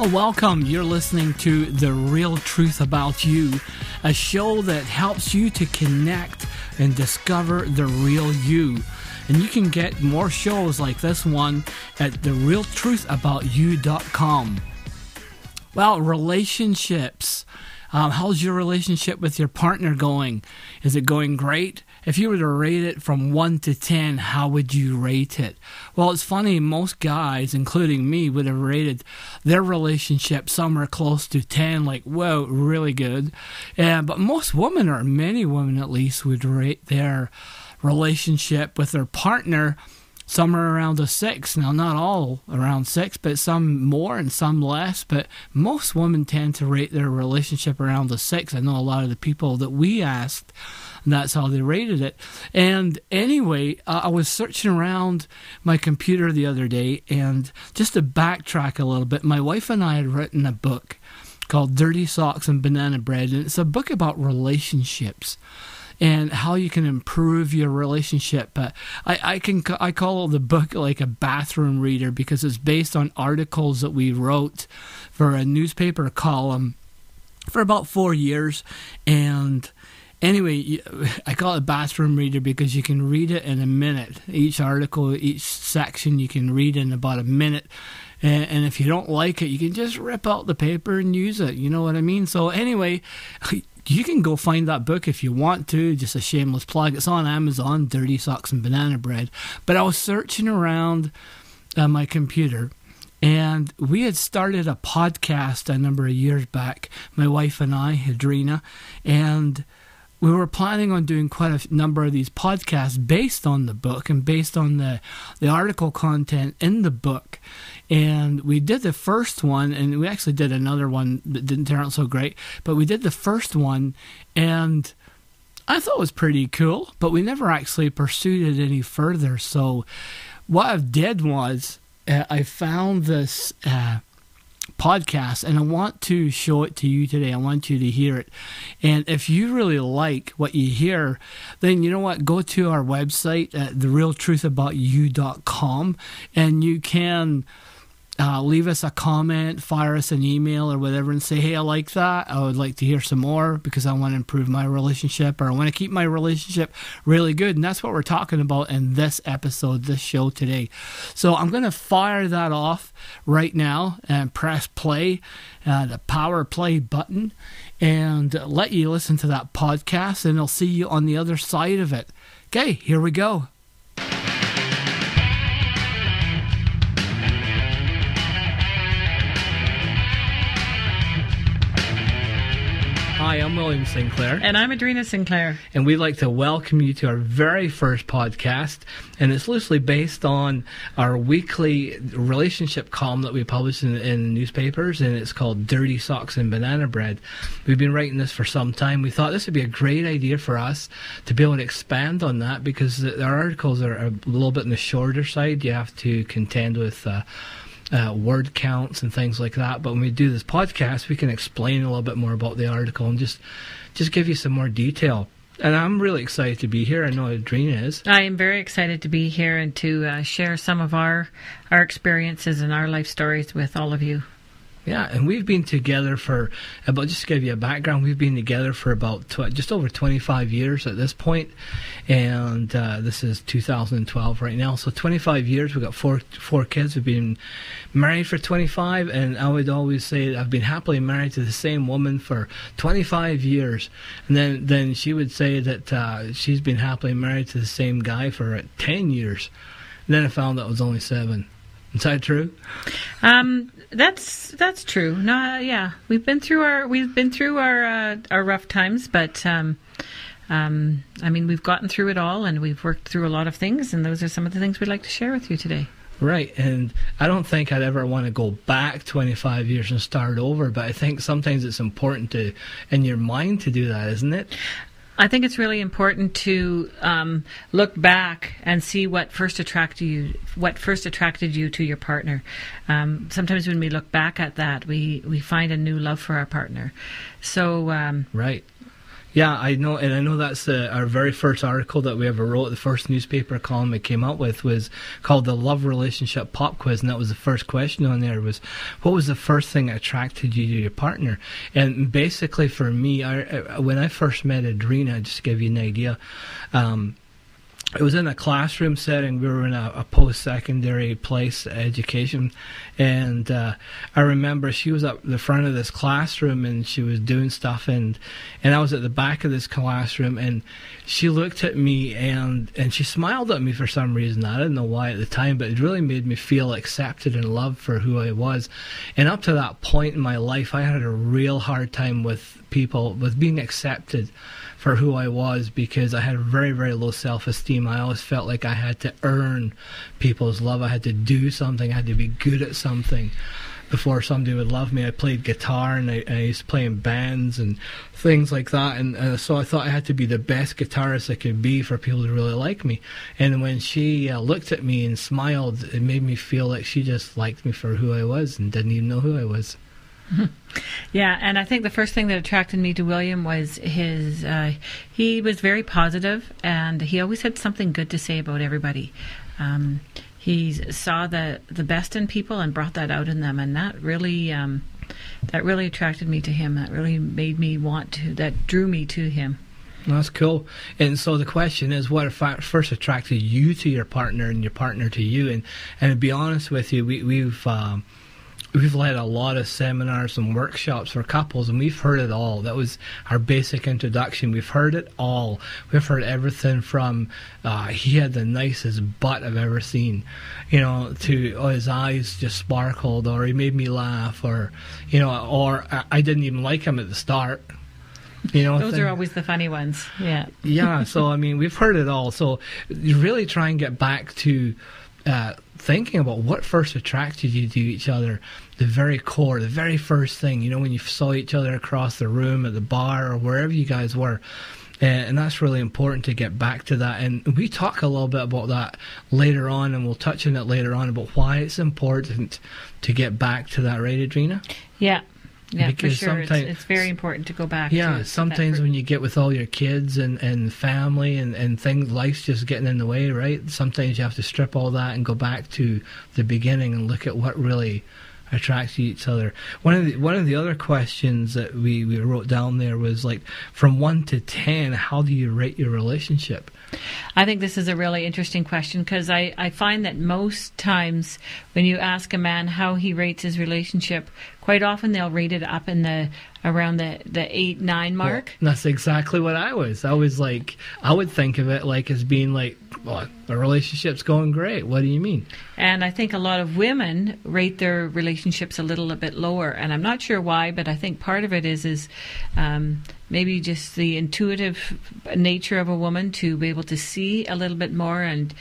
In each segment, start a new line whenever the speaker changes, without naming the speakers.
Well, welcome. You're listening to The Real Truth About You, a show that helps you to connect and discover the real you. And you can get more shows like this one at therealtruthaboutyou.com. Well, relationships. How's your relationship with your partner going? Is it going great? If you were to rate it from 1 to 10, how would you rate it? Well, it's funny, most guys, including me, would have rated their relationship somewhere close to 10, like, whoa, really good. But most women, or many women at least, would rate their relationship with their partner somewhere around a 6. Now, not all around 6, but some more and some less. But most women tend to rate their relationship around a 6. I know a lot of the people that we asked, that's how they rated it. And anyway, I was searching around my computer the other day, and just to backtrack a little bit, my wife and I had written a book called Dirty Socks and Banana Bread, and it's a book about relationships and how you can improve your relationship. But I call the book like a bathroom reader, because it's based on articles that we wrote for a newspaper column for about 4 years. And anyway, I call it a bathroom reader because you can read it in a minute. Each article, each section, you can read in about a minute. And if you don't like it, you can just rip out the paper and use it. You know what I mean? So anyway, you can go find that book if you want to. Just a shameless plug. It's on Amazon, Dirty Socks and Banana Bread. But I was searching around my computer, and we had started a podcast a number of years back, my wife and I, Adrina, and we were planning on doing quite a number of these podcasts based on the book and based on the article content in the book. And we did the first one, and we actually did another one that didn't turn out so great, but we did the first one, and I thought it was pretty cool, but we never actually pursued it any further. So what I did was I found this podcast, and I want to show it to you today. I want you to hear it. And if you really like what you hear, then you know what? Go to our website at therealtruthaboutyou.com, and you can leave us a comment, fire us an email or whatever, and say, hey, I like that. I would like to hear some more because I want to improve my relationship, or I want to keep my relationship really good. And that's what we're talking about in this episode, this show today. So I'm going to fire that off right now and press play, the power play button, and let you listen to that podcast, and I'll see you on the other side of it. Okay, here we go. Hi, I'm William Sinclair.
And I'm Adrina Sinclair.
And we'd like to welcome you to our very first podcast. And it's loosely based on our weekly relationship column that we publish in newspapers. And it's called Dirty Socks and Banana Bread. We've been writing this for some time. We thought this would be a great idea for us to be able to expand on that, because our articles are a little bit on the shorter side. You have to contend with word counts and things like that. But when we do this podcast, we can explain a little bit more about the article and just give you some more detail. And I'm really excited to be here. I know Adrina is.
I am very excited to be here and to share some of our experiences and our life stories with all of you.
Yeah, and we've been together for about, just to give you a background, we've been together for about just over 25 years at this point, and this is 2012 right now. So 25 years, we've got four kids. We've been married for 25, and I would always say that I've been happily married to the same woman for 25 years. And then she would say that she's been happily married to the same guy for 10 years. And then I found out it was only 7. Is that true?
That's true. No, yeah, we've been through our rough times, but I mean, we've gotten through it all, and we've worked through a lot of things, and those are some of the things we'd like to share with you today.
Right, and I don't think I'd ever want to go back 25 years and start over, but I think sometimes it's important to, in your mind, to do that, isn't it?
I think it's really important to look back and see what first attracted you to your partner. Sometimes when we look back at that, we find a new love for our partner. So
right. Yeah, I know, and I know that's our very first article that we ever wrote. The first newspaper column we came up with was called the Love Relationship Pop Quiz, and that was the first question on there was, what was the first thing that attracted you to your partner? And basically for me, when I first met Adrena, just to give you an idea, it was in a classroom setting. We were in a post-secondary place, education, and I remember she was up the front of this classroom and she was doing stuff, and I was at the back of this classroom, and she looked at me and she smiled at me for some reason. I didn't know why at the time, but it really made me feel accepted and loved for who I was. And up to that point in my life, I had a real hard time with people, with being accepted for who I was, because I had very, very low self-esteem. I always felt like I had to earn people's love. I had to do something. I had to be good at something before somebody would love me. I played guitar, and I used to play in bands and things like that. And so I thought I had to be the best guitarist I could be for people to really like me. And when she looked at me and smiled, it made me feel like she just liked me for who I was and didn't even know who I was.
Yeah, and I think the first thing that attracted me to William was his, he was very positive, and he always had something good to say about everybody. He saw the best in people and brought that out in them, and that really attracted me to him. That really made me that drew me to him.
That's cool. And so the question is, what first attracted you to your partner and your partner to you? And to be honest with you, we've led a lot of seminars and workshops for couples, and we've heard it all. That was our basic introduction. We've heard it all. We've heard everything from he had the nicest butt I've ever seen, to his eyes just sparkled, or he made me laugh, or or I didn't even like him at the start.
Those are always the funny ones. Yeah.
Yeah. So I mean, we've heard it all. So you really try and get back to thinking about what first attracted you to each other, the very core, the very first thing, when you saw each other across the room at the bar or wherever you guys were. And that's really important to get back to that. And we talk a little bit about that later on, and we'll touch on it later on about why it's important to get back to that, right, Adrena?
Yeah. Yeah,
because
for sure. It's very important to go back.
Yeah, sometimes when you get with all your kids and family and things, life's just getting in the way, right? Sometimes you have to strip all that and go back to the beginning and look at what really attracts each other. One of the other questions that we wrote down there was like, from 1 to 10, how do you rate your relationship?
I think this is a really interesting question, because I find that most times when you ask a man how he rates his relationship, quite often they'll rate it up in around the 8-9 mark.
Well, that's exactly what I was. I would think of it like as being like, well, the relationship's going great. What do you mean?
And I think a lot of women rate their relationships a bit lower, and I'm not sure why, but I think part of it is maybe just the intuitive nature of a woman to be able to see a little bit more, and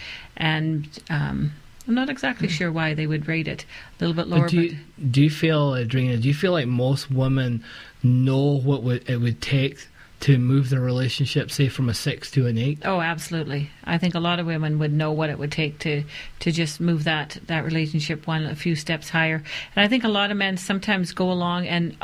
I'm not exactly sure why they would rate it a little bit lower.
Do you feel, Adrena, like most women know what it would take to move their relationship, say, from a 6 to an 8?
Oh, absolutely. I think a lot of women would know what it would take to just move that relationship a few steps higher. And I think a lot of men sometimes go along and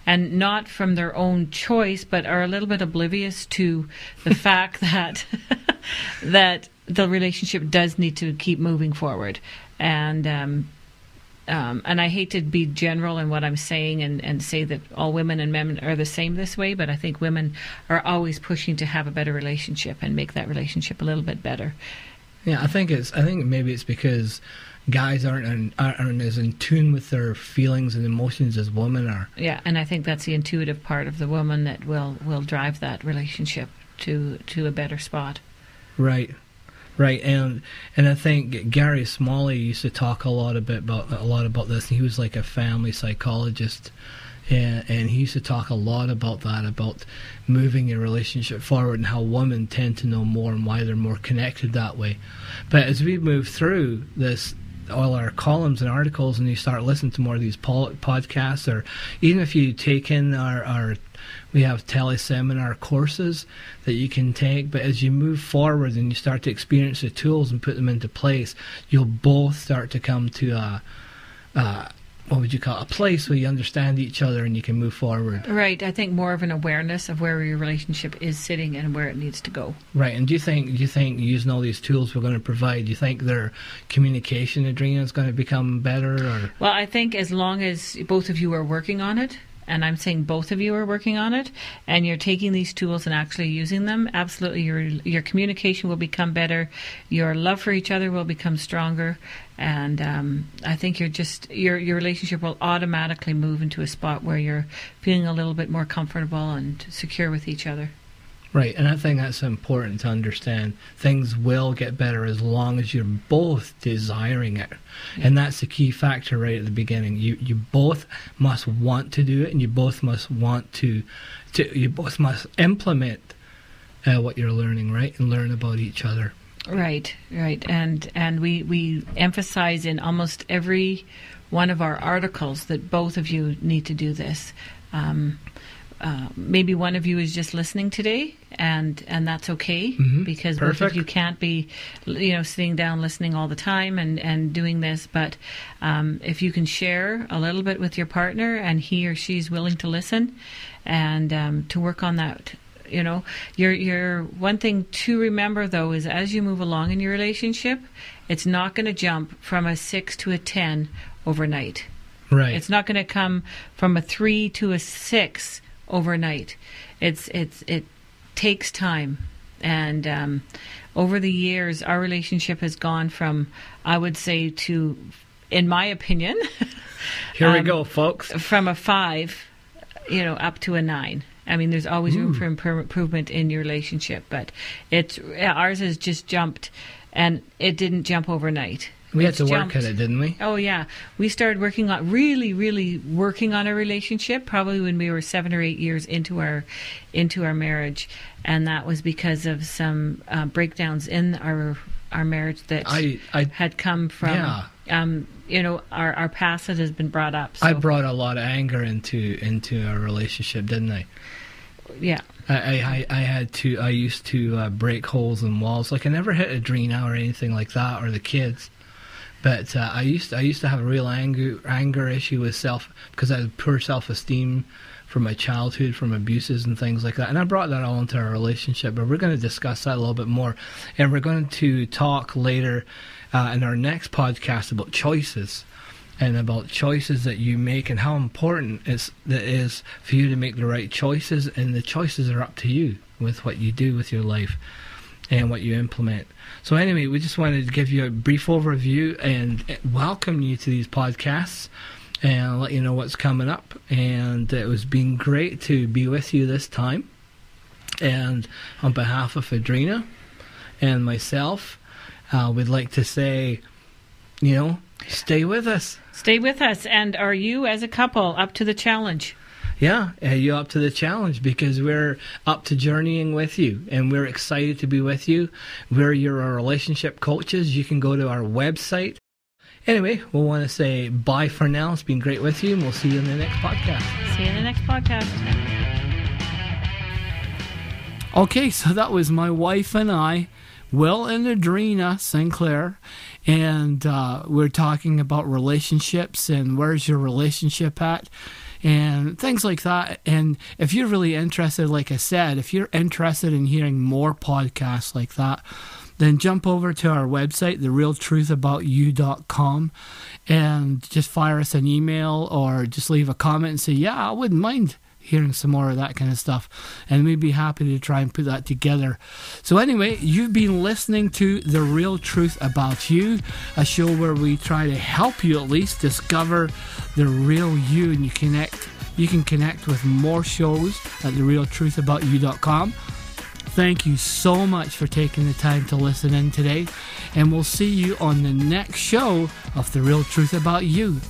not from their own choice, but are a little bit oblivious to the fact that the relationship does need to keep moving forward. And I hate to be general in what I'm saying and say that all women and men are the same this way, but I think women are always pushing to have a better relationship and make that relationship a little bit better.
Yeah, I think maybe it's because guys aren't as in tune with their feelings and emotions as women are.
Yeah, and I think that's the intuitive part of the woman that will drive that relationship to a better spot.
Right. Right, and I think Gary Smalley used to talk a lot about this. He was like a family psychologist, and he used to talk a lot about that, about moving your relationship forward and how women tend to know more and why they're more connected that way. But as we move through this, all our columns and articles, and you start listening to more of these podcasts, or even if you take in we have teleseminar courses that you can take, but as you move forward and you start to experience the tools and put them into place, you'll both start to come to what would you call it? A place where you understand each other and you can move forward.
Right. I think more of an awareness of where your relationship is sitting and where it needs to go.
Right. And do you think using all these tools we're going to provide, do you think their communication, Adrena, is going to become better? Or?
Well, I think as long as both of you are working on it, and I'm saying both of you are working on it, and you're taking these tools and actually using them, absolutely your communication will become better, your love for each other will become stronger, and I think your relationship will automatically move into a spot where you're feeling a little bit more comfortable and secure with each other.
Right, and I think that's important to understand. Things will get better as long as you're both desiring it. Yeah. And that's the key factor right at the beginning. You both must want to do it, and you both must want to you both must implement what you're learning, right? And learn about each other. Right.
And we emphasize in almost every one of our articles that both of you need to do this. Maybe one of you is just listening today, and that's okay, because
Perfect.
Both of you can't be, sitting down listening all the time and doing this. But if you can share a little bit with your partner, and he or she's willing to listen, and to work on that. Your one thing to remember though is as you move along in your relationship, it's not going to jump from a 6 to a 10 overnight.
Right.
It's not going to come from a 3 to a 6 overnight. It takes time, and over the years our relationship has gone from, I would say, to, in my opinion,
here we go, folks,
from a 5 up to a 9. I mean, there's always room for improvement in your relationship, but ours has just jumped, and it didn't jump overnight.
We had to work at it, didn't we?
Oh, yeah. We started really working on a relationship probably when we were 7 or 8 years into our marriage. And that was because of some breakdowns in our marriage that had come from, our past that has been brought up. So.
I brought a lot of anger into our relationship, didn't I?
Yeah.
I used to break holes in walls. Like, I never hit Adrena or anything like that, or the kids. But I used to have a real anger issue with because I had poor self-esteem from my childhood, from abuses and things like that. And I brought that all into our relationship. But we're going to discuss that a little bit more. And we're going to talk later in our next podcast about choices, and about choices that you make and how important it is for you to make the right choices. And the choices are up to you with what you do with your life and what you implement. So anyway, we just wanted to give you a brief overview and welcome you to these podcasts and let you know what's coming up. And it was been great to be with you this time. And on behalf of Adrena and myself, we'd like to say, stay with us.
Stay with us. And are you, as a couple, up to the challenge?
Yeah, you're up to the challenge, because we're up to journeying with you, and we're excited to be with you. We're your relationship coaches. You can go to our website. Anyway, we'll want to say bye for now. It's been great with you, and we'll see you in the next podcast.
See you in the next podcast.
Okay, so that was my wife and I, Will and Adrena Sinclair, and we're talking about relationships and where's your relationship at, and things like that. And if you're really interested, like I said, if you're interested in hearing more podcasts like that, then jump over to our website, therealtruthaboutyou.com, and just fire us an email or just leave a comment and say, yeah, I wouldn't mind hearing some more of that kind of stuff, and we'd be happy to try and put that together. So anyway, you've been listening to The Real Truth About You, a show where we try to help you at least discover the real you, and you can connect with more shows at therealtruthaboutyou.com. Thank you so much for taking the time to listen in today, and we'll see you on the next show of The Real Truth About You.